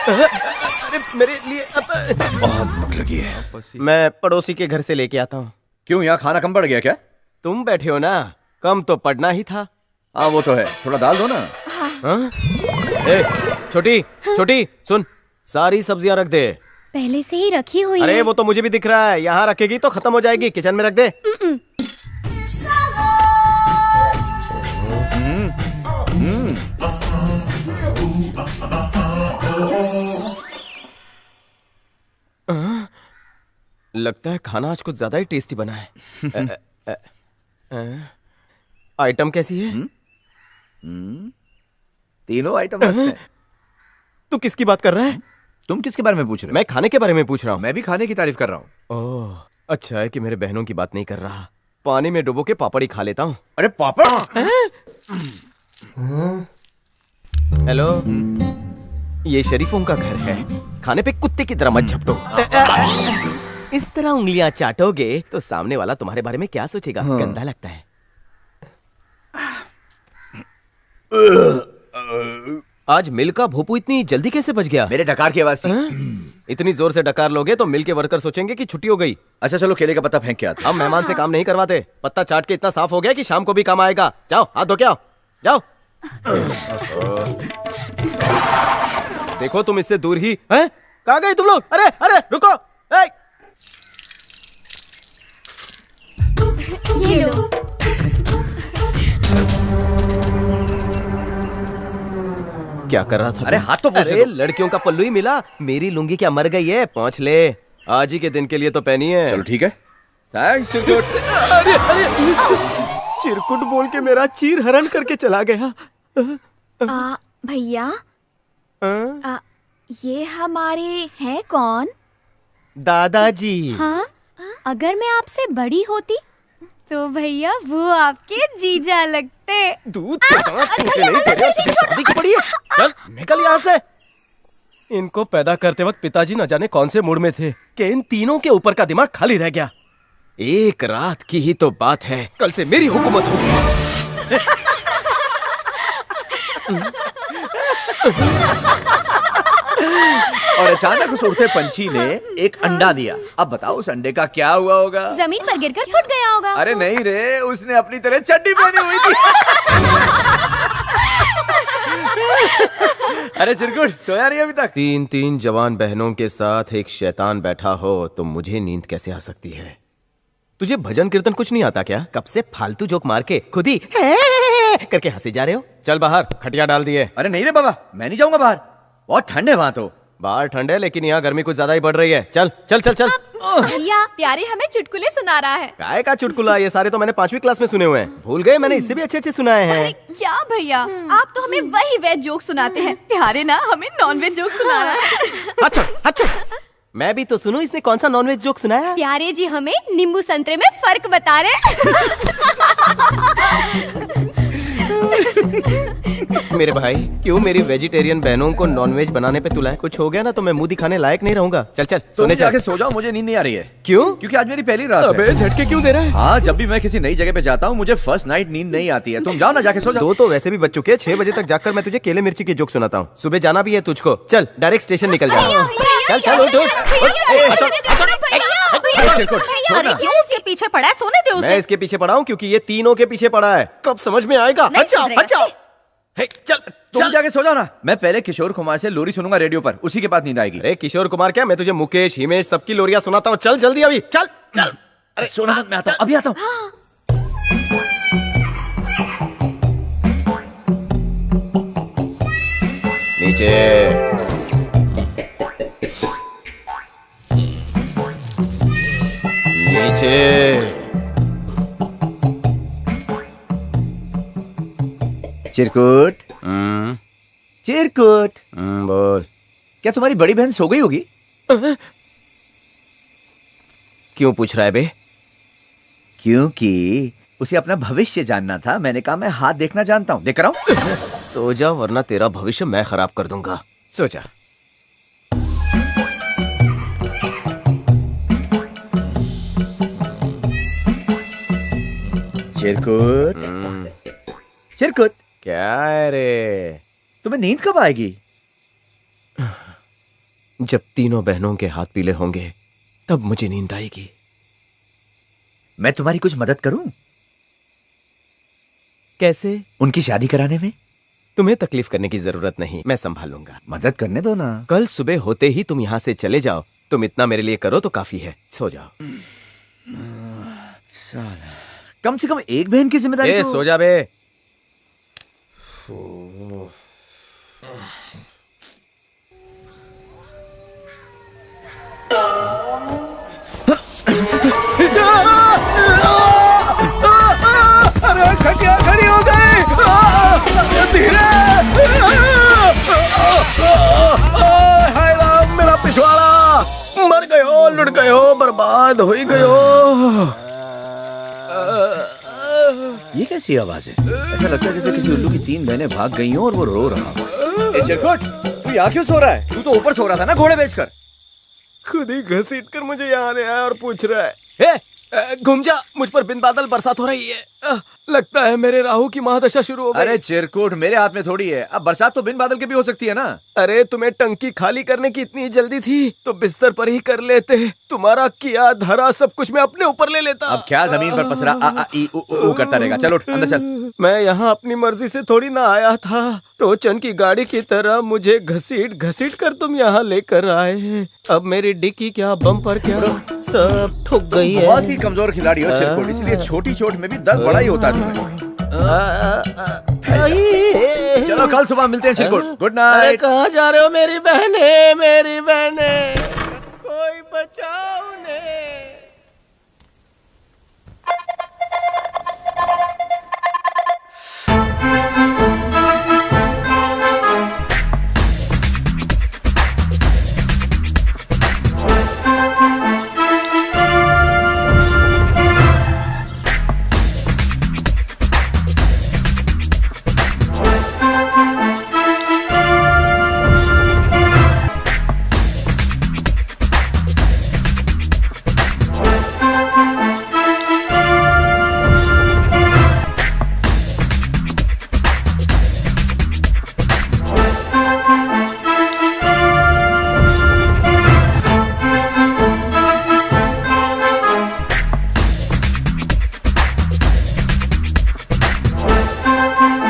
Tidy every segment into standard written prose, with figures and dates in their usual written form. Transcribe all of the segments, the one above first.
अरे मेरे लिए बहुत भूख लगी है। मैं पड़ोसी के घर से लेके आता हूँ। क्यों, यहाँ खाना कम पड़ गया क्या? तुम बैठे हो ना, कम तो पड़ना ही था। हाँ वो तो है, थोड़ा डाल दो ना। हाँ? ए, छोटी छोटी सुन, सारी सब्जियां रख दे। पहले से ही रखी हुई अरे है। वो तो मुझे भी दिख रहा है, यहाँ रखेगी तो खत्म हो जाएगी। किचन में रख दे। लगता है खाना आज कुछ ज्यादा ही टेस्टी बना है। आइटम कैसी है? तीनों आइटम मस्त हैं। तू किसकी बात कर रहा है? तुम किसके बारे में पूछ रहे हो? मैं खाने के बारे में पूछ रहा हूँ। मैं भी खाने की तारीफ कर रहा हूँ। ओह, अच्छा है कि मेरे बहनों की बात नहीं कर रहा। पानी में डुबो के पापड़ ही खा लेता हूँ। अरे पापड़? हेलो, ये शरीफों का घर है। खाने पे कुत्ते की तरह मत झपटो। इस तरह उंगलियां चाटोगे तो सामने वाला तुम्हारे बारे में क्या सोचेगा? गंदा लगता है। आज मिल का भोपू इतनी जल्दी कैसे बच गया? मेरे डकार की आवाज थी। इतनी जोर से डकार लोगे तो मिल के वर्कर सोचेंगे कि छुट्टी हो गई। अच्छा चलो, केले का पत्ता फेंक के आते। हम मेहमान से काम नहीं करवाते। पत्ता चाट के इतना साफ हो गया कि शाम को भी काम आएगा। जाओ हाथ धो के आओ, जाओ। देखो तुम इससे दूर ही हैं? कहाँ गए तुम लोग? अरे अरे रुको। ये लो। क्या कर रहा था? अरे हाथ तो पोंछ अरे दो। लड़कियों का पल्लू ही मिला। मेरी लुंगी क्या मर गई है? पहुंच ले, आज ही के दिन के लिए तो पहनी है। चलो ठीक है, थैंक्स चिरकुट। अरे अरे, चिरकुट बोल के मेरा चीर हरण करके चला गया। भैया, ये हमारे हैं कौन? दादाजी। हाँ, अगर मैं आपसे बड़ी होती तो भैया वो आपके जीजा लगते। दूध के दांत टूटे नहीं तेरे, तुझे शादी की पड़ी है? चल निकल यहाँ से। इनको पैदा करते वक्त पिताजी न जाने कौन से मूड में थे कि इन तीनों के ऊपर का दिमाग खाली रह गया। एक रात की ही तो बात है, कल से मेरी हुकूमत होगी। और अचानक उस उड़ते पंछी ने एक अंडा दिया। अब बताओ उस अंडे का क्या हुआ होगा? जमीन पर गिरकर फट गया होगा। अरे नहीं रे, उसने अपनी तरह चड्डी पहनी हुई थी। अरे चिरकुट, सोया नहीं अभी तक? तीन तीन जवान बहनों के साथ एक शैतान बैठा हो तो मुझे नींद कैसे आ सकती है? तुझे भजन कीर्तन कुछ नहीं आता क्या? कब से फालतू जोक मार के खुद ही करके हंसे जा रहे हो? चल बाहर, खटिया डाल दिए। अरे नहीं रे बाबा, मैं नहीं जाऊंगा बाहर, बहुत ठंड है वहां तो। बाहर ठंड है लेकिन यहाँ गर्मी कुछ ज्यादा ही बढ़ रही है। चल चल चल चल। भैया, प्यारे हमें चुटकुले सुना रहा है। काय का चुटकुला? ये सारे तो मैंने 5वीं क्लास में सुने हुए हैं। भूल गए? मैंने इससे भी अच्छे अच्छे सुनाए हैं। क्या भैया, आप तो हमें वही वेज जोक सुनाते हैं। प्यारे ना हमें नॉन वेज जोक सुना रहा है। अच्छा अच्छा, मैं भी तो सुनूं, इसने कौन सा नॉनवेज जोक सुनाया? प्यारे जी हमें नींबू संतरे में फर्क बता रहे। मेरे भाई, क्यों मेरी वेजिटेरियन बहनों को नॉनवेज बनाने पे तुला है? कुछ हो गया ना तो मैं मुंह दिखाने लायक नहीं रहूंगा। चल चल सोने सोने जाके चल। सो जाओ, मुझे नींद नहीं आ रही है। क्यों? क्योंकि आज मेरी पहली रात है। अबे झटके क्यों दे रहा है? हाँ, जब भी मैं किसी नई जगह पे जाता हूँ मुझे फर्स्ट नाइट नींद नहीं आती है। तुम जाओ ना, जाके सो जाओ। दो तो वैसे भी बच चुके हैं। 6 बजे तक जाकर मैं तुझे केले मिर्ची के जोक सुनाता हूँ। सुबह जाना भी है तुझको। चल डायरेक्ट स्टेशन निकल जा। चल चल उठ उठ। अरे क्यों उसके पीछे पड़ा है? सोने दे मैं उसे। इसके पीछे पड़ा हूँ क्योंकि ये तीनों के पीछे पड़ा है। कब समझ में आएगा? नहीं अच्छा सुधरेगा। अच्छा। हे, चल तुम चल। जाके सो जाओ ना। मैं पहले किशोर कुमार से लोरी सुनूंगा रेडियो पर, उसी के बाद नींद आएगी। अरे किशोर कुमार क्या, मैं तुझे मुकेश हिमेश सबकी लोरियां सुनाता हूँ। चल जल्दी अभी चल चल। अरे सोना मत, मैं आता हूँ, अभी आता हूँ। नीचे। नीचे। चिरकुट, चिरकुट, बोल। क्या तुम्हारी बड़ी बहन सो गई होगी? क्यों पूछ रहा है बे? क्योंकि उसे अपना भविष्य जानना था। मैंने कहा मैं हाथ देखना जानता हूँ, देख रहा हूँ। सो जा वरना तेरा भविष्य मैं खराब कर दूंगा। सो जा। चिरकुट, चिरकुट, क्या है रे? तुम्हें नींद कब आएगी? जब तीनों बहनों के हाथ पीले होंगे तब मुझे नींद आएगी। मैं तुम्हारी कुछ मदद करूं? कैसे? उनकी शादी कराने में। तुम्हें तकलीफ करने की जरूरत नहीं, मैं संभाल लूंगा। मदद करने दो ना। कल सुबह होते ही तुम यहाँ से चले जाओ। तुम इतना मेरे लिए करो तो काफी है। सो जाओ। कम से कम एक बहन की जिम्मेदारी ए, तो... सो जा बे। अरे खटिया खड़ी हो गई। धीरे। हाय राम, मेरा पिछवाड़ा। मर गयो, लुट गयो, बर्बाद हो ही गयो। ये कैसी आवाज है? ऐसा लगता है जैसे किसी उल्लू की 3 बहनें भाग गई हों और वो रो रहा हो। ए चिरकुट, तू यहाँ क्यों सो रहा है? तू तो ऊपर सो रहा था ना घोड़े बेचकर। खुद ही घसीट कर मुझे यहाँ ले आया और पूछ रहा है, घूम जा, मुझ पर बिन बादल बरसात हो रही है। लगता है मेरे राहु की महादशा शुरू हो गई। अरे चिरकुट, मेरे हाथ में थोड़ी है। अब बरसात तो बिन बादल के भी हो सकती है ना। अरे तुम्हें टंकी खाली करने की इतनी जल्दी थी तो बिस्तर पर ही कर लेते। तुम्हारा किया धरा सब कुछ मैं अपने ऊपर ले लेता। अब क्या जमीन पर पसरा आ आ ई उ उ करता रहेगा। चल उठ, अंदर चल। मैं यहाँ अपनी मर्जी से थोड़ी ना आया था। टोचन की गाड़ी की तरह मुझे घसीट घसीट कर तुम यहाँ लेकर आए। अब मेरी डिक्की क्या, बम्पर क्या, सब ठुक गई है। बहुत ही कमजोर खिलाड़ी हो चिरकुट, इसलिए छोटी चोट में भी दर्द बड़ा ही होता है तुम्हें। चलो कल सुबह मिलते हैं चिरकुट। गुड अरे नाइट। कहाँ जा रहे हो मेरी बहने, मेरी बहने, कोई बचाओ उन्हें।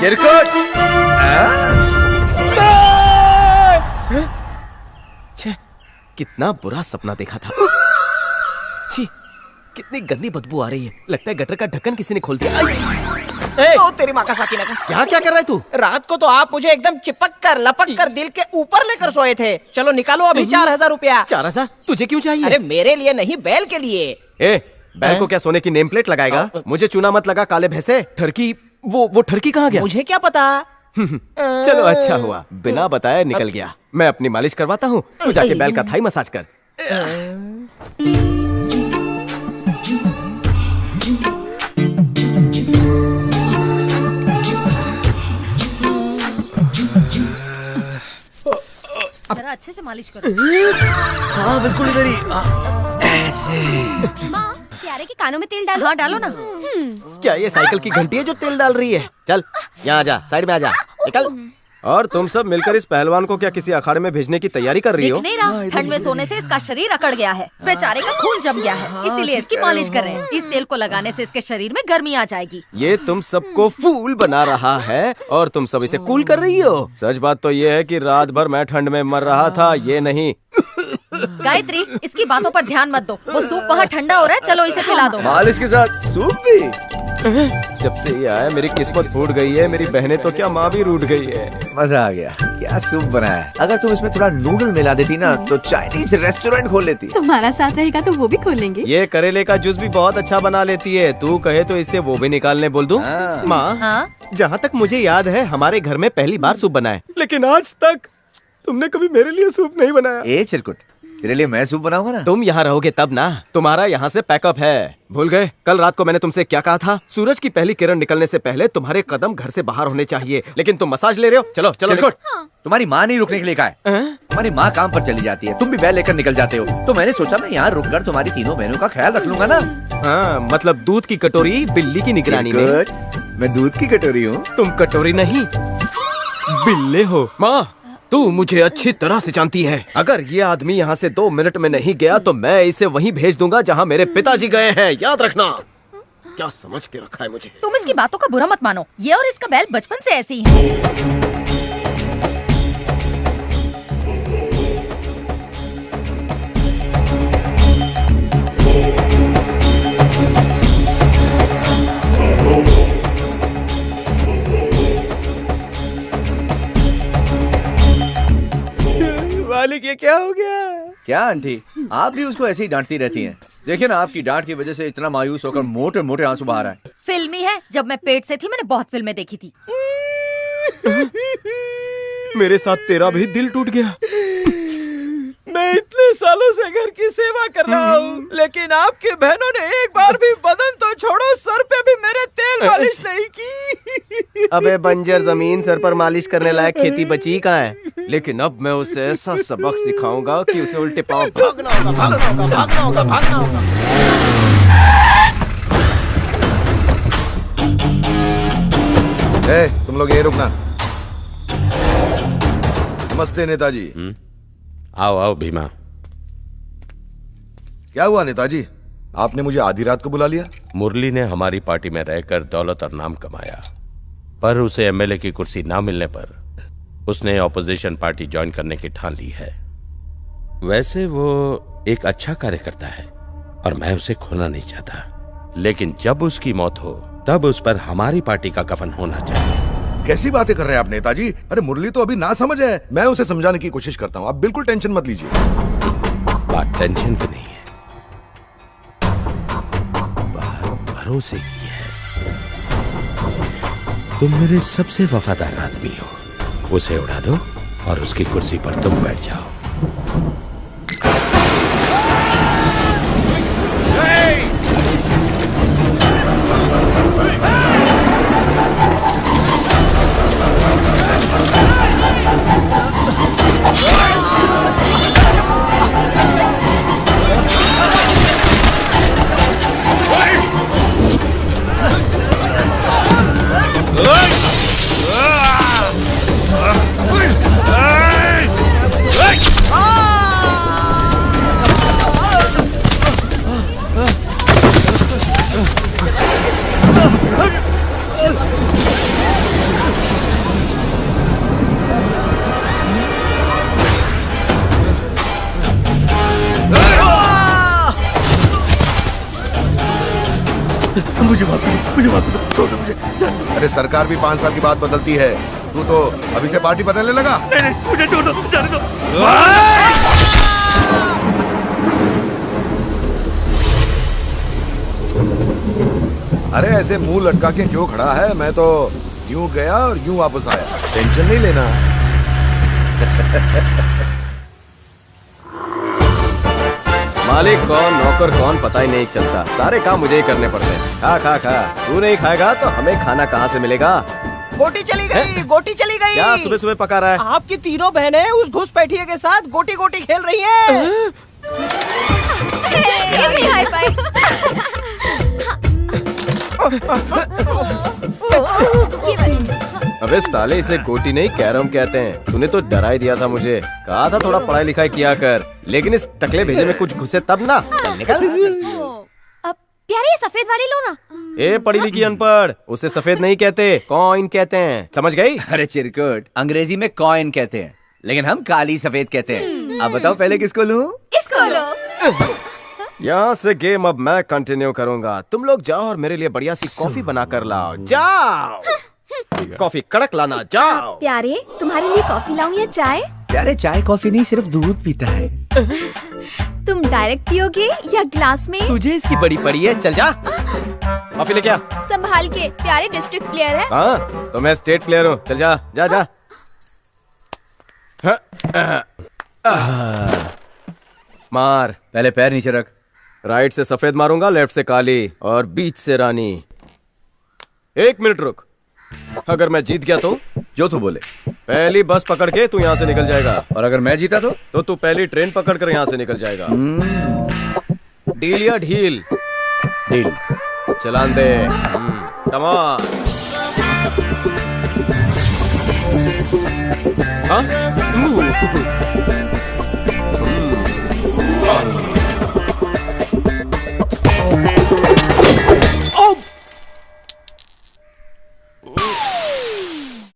चिरकुट, छे, कितना बुरा सपना देखा था। छी, कितनी गंदी बदबू आ रही है। लगता है गटर का ढक्कन किसी ने खोल दिया। तो तेरी माँ का साकिना का। यहाँ क्या कर रहा है तू? रात को तो आप मुझे एकदम चिपक कर लपक कर दिल के ऊपर लेकर सोए थे। चलो निकालो अभी 4000 रुपया। 4000 तुझे क्यों चाहिए? अरे मेरे लिए नहीं, बैल के लिए। ए, बैल को क्या सोने की नेम प्लेट लगाएगा? मुझे चूना मत लगा काले भैंसे। ठरकी, वो ठरकी कहाँ गया? मुझे क्या पता। चलो अच्छा हुआ, बिना बताए निकल गया। मैं अपनी मालिश करवाता हूँ, तू जाके बैल का थाई मसाज कर। जरा अच्छे से मालिश करो। हाँ बिल्कुल इधर ही। ऐसे। माँ, प्यारे के कानों में तेल डालो। हाँ डालो ना। क्या ये साइकिल की घंटी है जो तेल डाल रही है? चल यहाँ आ जा, साइड में आ जा, निकल। और तुम सब मिलकर इस पहलवान को क्या किसी अखाड़े में भेजने की तैयारी कर रही हो? दिख नहीं रहा, ठंड में सोने से इसका शरीर अकड़ गया है। बेचारे का खून जम गया है, इसीलिए इसकी मालिश कर रहे हैं। इस तेल को लगाने से इसके शरीर में गर्मी आ जाएगी। ये तुम सबको फूल बना रहा है और तुम सब इसे कूल कर रही हो। सच बात तो ये है कि रात भर मैं ठंड में मर रहा था, ये नहीं। गायत्री, इसकी बातों पर ध्यान मत दो। वो सूप वहाँ ठंडा हो रहा है, चलो इसे पिला दो। मालिश के साथ सूप भी। जब से ये आया मेरी किस्मत फूट गई है। मेरी बहनें तो क्या, माँ भी रूठ गई है। मजा आ गया। क्या सूप बनाया है। अगर तुम इसमें थोड़ा नूडल मिला देती ना तो चाइनीज रेस्टोरेंट खोल लेती। तुम्हारा साथ रहेगा तो वो भी खोलेंगे। ये करेले का जूस भी बहुत अच्छा बना लेती है। तू कहे तो इससे वो भी निकालने बोल दूं? हाँ। माँ, हाँ? जहाँ तक मुझे याद है हमारे घर में पहली बार सूप बना है, लेकिन आज तक तुमने कभी मेरे लिए सूप नहीं बनाया। ए चिरकुट, तेरे लिए मैं सूप बनाऊंगा ना। तुम यहाँ रहोगे तब ना। तुम्हारा यहाँ से पैकअप है। भूल गए कल रात को मैंने तुमसे क्या कहा था? सूरज की पहली किरण निकलने से पहले तुम्हारे कदम घर से बाहर होने चाहिए, लेकिन तुम मसाज ले रहे हो। चलो चलो चिरकुट, तुम्हारी माँ नहीं रुकने के लिए कहा है। हैं? तुम्हारी माँ काम पर चली जाती है, तुम भी बैल लेकर निकल जाते हो। तो मैंने सोचा मैं यहाँ रुककर तुम्हारी तीनों बहनों का ख्याल रख लूंगा ना। हाँ, मतलब दूध की कटोरी बिल्ली की निगरानी में। चिरकुट, मैं दूध की कटोरी हूँ। तुम कटोरी नहीं, बिल्ले हो। माँ, तू मुझे अच्छी तरह से जानती है। अगर ये आदमी यहाँ से 2 मिनट में नहीं गया तो मैं इसे वहीं भेज दूंगा जहाँ मेरे पिताजी गए हैं, याद रखना। क्या समझ के रखा है मुझे? तुम इसकी बातों का बुरा मत मानो, ये और इसका बैल बचपन से ऐसे ही है। मालिक ये क्या हो गया? क्या आंटी, आप भी उसको ऐसे ही डांटती रहती हैं? देखिए ना, आपकी डांट की वजह से इतना मायूस होकर मोटे मोटे आंसू बहा रहा है। फिल्मी है, जब मैं पेट से थी मैंने बहुत फिल्में देखी थी। मेरे साथ तेरा भी दिल टूट गया। मैं इतने सालों से घर की सेवा कर रहा हूँ, लेकिन आपकी बहनों ने एक बार भी बदन तो छोड़ो, सर पे भी मेरे तेल मालिश नहीं की। अबे बंजर जमीन, सर पर मालिश करने लायक खेती बची कहाँ है? लेकिन अब मैं उसे ऐसा सबक सिखाऊंगा कि उसे उल्टे पांव भागना होगा, भागना होगा, भागना होगा, भागना होगा। तुम लोग यही रुकना। नमस्ते नेताजी। आओ आओ भीमा। क्या हुआ नेताजी, आपने मुझे आधी रात को बुला लिया? मुरली ने हमारी पार्टी में रहकर दौलत और नाम कमाया, पर उसे एमएलए की कुर्सी ना मिलने पर उसने ऑपोजिशन पार्टी ज्वाइन करने की ठान ली है। वैसे वो एक अच्छा कार्य करता है और मैं उसे खोना नहीं चाहता, लेकिन जब उसकी मौत हो तब उस पर हमारी पार्टी का कफन होना चाहिए। कैसी बातें कर रहे हैं आप नेताजी? अरे मुरली तो अभी ना समझ है, मैं उसे समझाने की कोशिश करता हूँ, आप बिल्कुल टेंशन मत लीजिए। बात टेंशन की नहीं है, बात भरोसे की है। तुम मेरे सबसे वफादार आदमी हो, उसे उड़ा दो और उसकी कुर्सी पर तुम बैठ जाओ। अरे सरकार भी 5 साल की बात बदलती है, तू तो अभी से पार्टी बनाने लगा। मुझे छोड़ दो, जाने दो। अरे ऐसे मुंह लटका के क्यों खड़ा है? मैं तो यूं गया और यूं वापस आया, टेंशन नहीं लेना। मालिक कौन नौकर कौन पता ही नहीं चलता, सारे काम मुझे ही करने पड़ते हैं। खा खा खा, तू नहीं खाएगा तो हमें खाना कहाँ से मिलेगा? गोटी चली गई, गोटी चली गई। क्या सुबह सुबह पका रहा है? आपकी तीनों बहनें उस घुसपैठिए के साथ गोटी गोटी खेल रही हैं। ये भी हाई फाई। अबे साले, इसे गोटी नहीं कैरम कहते हैं। तूने तो डरा ही दिया था मुझे, कहा था थोड़ा पढ़ाई लिखाई किया कर, लेकिन इस टकले भेजे में कुछ घुसे तब ना। चल निकल। अब प्यारे ये सफेद वाली लो ना। ए पढ़ी लिखी अनपढ़, उसे सफेद नहीं कहते, कॉइन कहते हैं, समझ गई? अरे चिरकुट, अंग्रेजी में कॉइन कहते हैं, लेकिन हम काली सफेद कहते हैं। अब बताओ पहले किसको लूं? इसको लो। यहाँ से गेम अब मैं कंटिन्यू करूंगा। तुम लोग जाओ और मेरे लिए बढ़िया सी कॉफी बना कर लाओ। जाओ, कॉफी कड़क लाना, जाओ। प्यारे, तुम्हारे लिए कॉफी लाऊं या चाय? प्यारे चाय कॉफी नहीं, सिर्फ दूध पीता है। तुम डायरेक्ट पियोगे या ग्लास में? तुझे इसकी बड़ी पड़ी है, चल जा। कॉफी लेके आ। संभाल के, प्यारे डिस्ट्रिक्ट प्लेयर है। हाँ तो मैं स्टेट प्लेयर हूँ, चल जा जा जा। मार। पहले पैर नीचे रख। राइट से सफेद मारूंगा, लेफ्ट से काली और बीच से रानी। 1 मिनट रुक, अगर मैं जीत गया तो जो तू बोले। पहली बस पकड़ के तू यहाँ से निकल जाएगा, और अगर मैं जीता तो तू पहली ट्रेन पकड़ कर यहाँ से निकल जाएगा। डील या ढील? Deal. Challan they. Come on. हाँ